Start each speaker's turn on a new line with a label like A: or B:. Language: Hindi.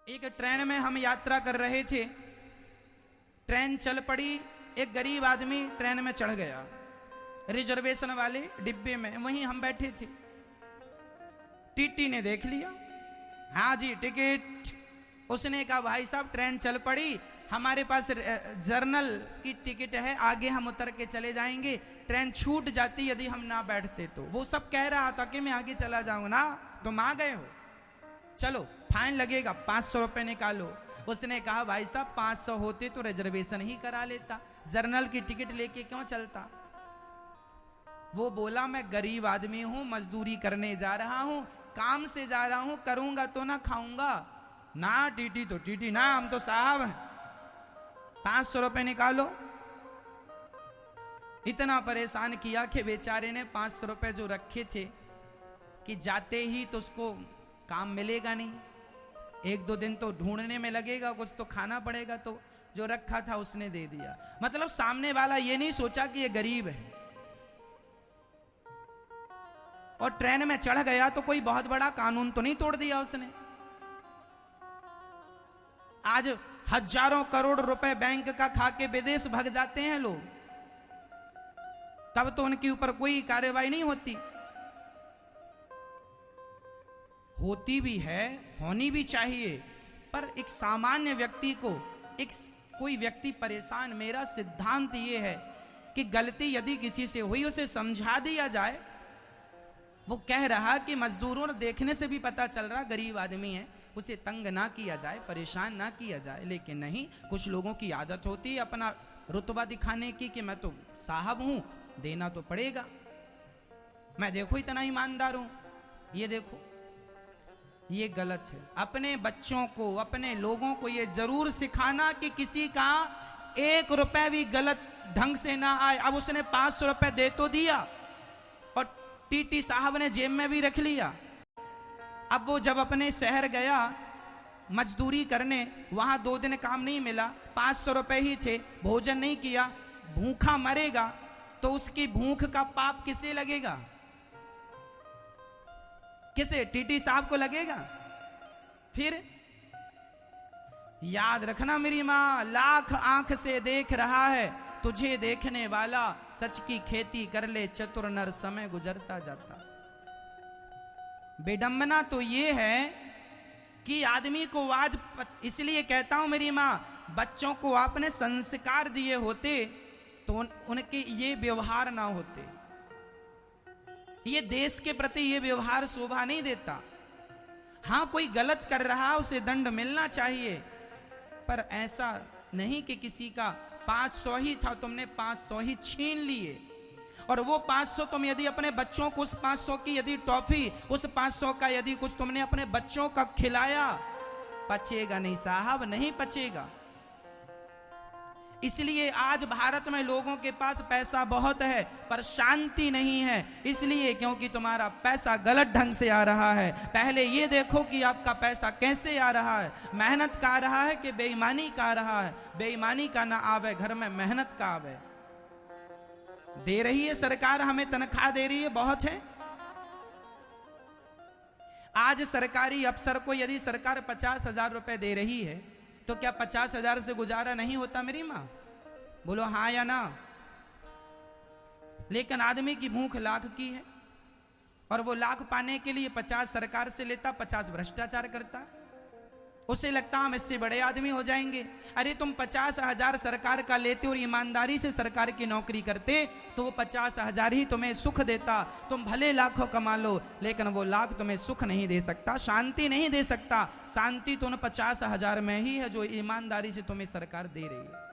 A: एक ट्रेन में हम यात्रा कर रहे थे, ट्रेन चल पड़ी, एक गरीब आदमी ट्रेन में चढ़ गया, रिजर्वेशन वाले डिब्बे में, वहीं हम बैठे थे। टीटी ने देख लिया, हाँ जी टिकट। उसने कहा भाई साहब ट्रेन चल पड़ी, हमारे पास जर्नल की टिकट है, आगे हम उतर के चले जाएंगे, ट्रेन छूट जाती यदि हम ना बैठते तो। वो सब कह रहा था कि मैं आगे चला जाऊंगा ना, तुम आ गए हो, चलो फाइन लगेगा 500 रुपए निकालो। उसने कहा भाई साहब 500 होते तो रिजर्वेशन ही करा लेता, जर्नल की टिकट लेके क्यों चलता। वो बोला मैं गरीब आदमी हूं, मजदूरी करने जा रहा हूं, काम से जा रहा हूं, करूंगा तो ना खाऊंगा ना। टीटी तो टीटी ना, हम तो साहब हैं, 500 रुपए निकालो। इतना परेशान किया कि बेचारे ने 500 रुपए जो रखे थे कि जाते ही तो उसको काम मिलेगा नहीं, 1-2 दिन तो ढूंढने में लगेगा, कुछ तो खाना पड़ेगा, तो जो रखा था उसने दे दिया। मतलब सामने वाला ये नहीं सोचा कि ये गरीब है, और ट्रेन में चढ़ गया तो कोई बहुत बड़ा कानून तो नहीं तोड़ दिया उसने। आज हजारों करोड़ रुपए बैंक का खा के विदेश भाग जाते हैं लोग, तब तो उनके ऊपर कोई कार्रवाई नहीं होती। होती भी है, होनी भी चाहिए, पर एक सामान्य व्यक्ति को, एक कोई व्यक्ति परेशान, मेरा सिद्धांत ये है कि गलती यदि किसी से हुई उसे समझा दिया जाए। वो कह रहा कि मजदूरों देखने से भी पता चल रहा गरीब आदमी है, उसे तंग ना किया जाए, परेशान ना किया जाए। लेकिन नहीं, कुछ लोगों की आदत होती है अपना रुतबा दिखाने की कि मैं तो साहब हूं, देना तो पड़ेगा, मैं देखो इतना ईमानदार हूं। ये देखो, ये गलत है। अपने बच्चों को, अपने लोगों को ये जरूर सिखाना कि किसी का 1 रुपए भी गलत ढंग से ना आए। अब उसने 500 रुपए दे तो दिया और टीटी साहब ने जेब में भी रख लिया। अब वो जब अपने शहर गया मजदूरी करने, वहां 2 दिन काम नहीं मिला, 500 रुपए ही थे, भोजन नहीं किया, भूखा मरेगा, तो उसकी भूख का पाप किसे लगेगा? किसे? टीटी साहब को लगेगा। फिर याद रखना मेरी मां, लाख आंख से देख रहा है तुझे देखने वाला, सच की खेती कर ले चतुर नर, समय गुजरता जाता। बेडंबना तो ये है कि आदमी को आज, इसलिए कहता हूं मेरी मां, बच्चों को आपने संस्कार दिए होते तो उनके ये व्यवहार ना होते। ये देश के प्रति ये व्यवहार शोभा नहीं देता। हां कोई गलत कर रहा उसे दंड मिलना चाहिए, पर ऐसा नहीं कि किसी का 500 ही था, तुमने 500 ही छीन लिए, और वो 500 तुम यदि अपने बच्चों को, उस 500 की यदि टॉफी, उस 500 का यदि कुछ तुमने अपने बच्चों का खिलाया, पचेगा नहीं साहब, नहीं पचेगा। इसलिए आज भारत में लोगों के पास पैसा बहुत है पर शांति नहीं है, इसलिए क्योंकि तुम्हारा पैसा गलत ढंग से आ रहा है। पहले ये देखो कि आपका पैसा कैसे आ रहा है, मेहनत का आ रहा है कि बेईमानी का आ रहा है। बेईमानी का ना आवे घर में, मेहनत का आवे। दे रही है सरकार, हमें तनख्वाह दे रही है, बहुत है। आज सरकारी अफसर को यदि सरकार 50,000 रुपए दे रही है तो क्या 50,000 से गुजारा नहीं होता मेरी मां? बोलो हाँ या ना। लेकिन आदमी की भूख लाख की है, और वो लाख पाने के लिए 50 सरकार से लेता, 50 भ्रष्टाचार करता। उसे लगता हम इससे बड़े आदमी हो जाएंगे। अरे तुम 50,000 सरकार का लेते और ईमानदारी से सरकार की नौकरी करते तो वो 50,000 ही तुम्हें सुख देता। तुम भले लाखों कमा लो, लेकिन वो लाख तुम्हें सुख नहीं दे सकता, शांति नहीं दे सकता। शांति तो उन 50,000 में ही है जो ईमानदारी से तुम्हें सरकार दे रही है।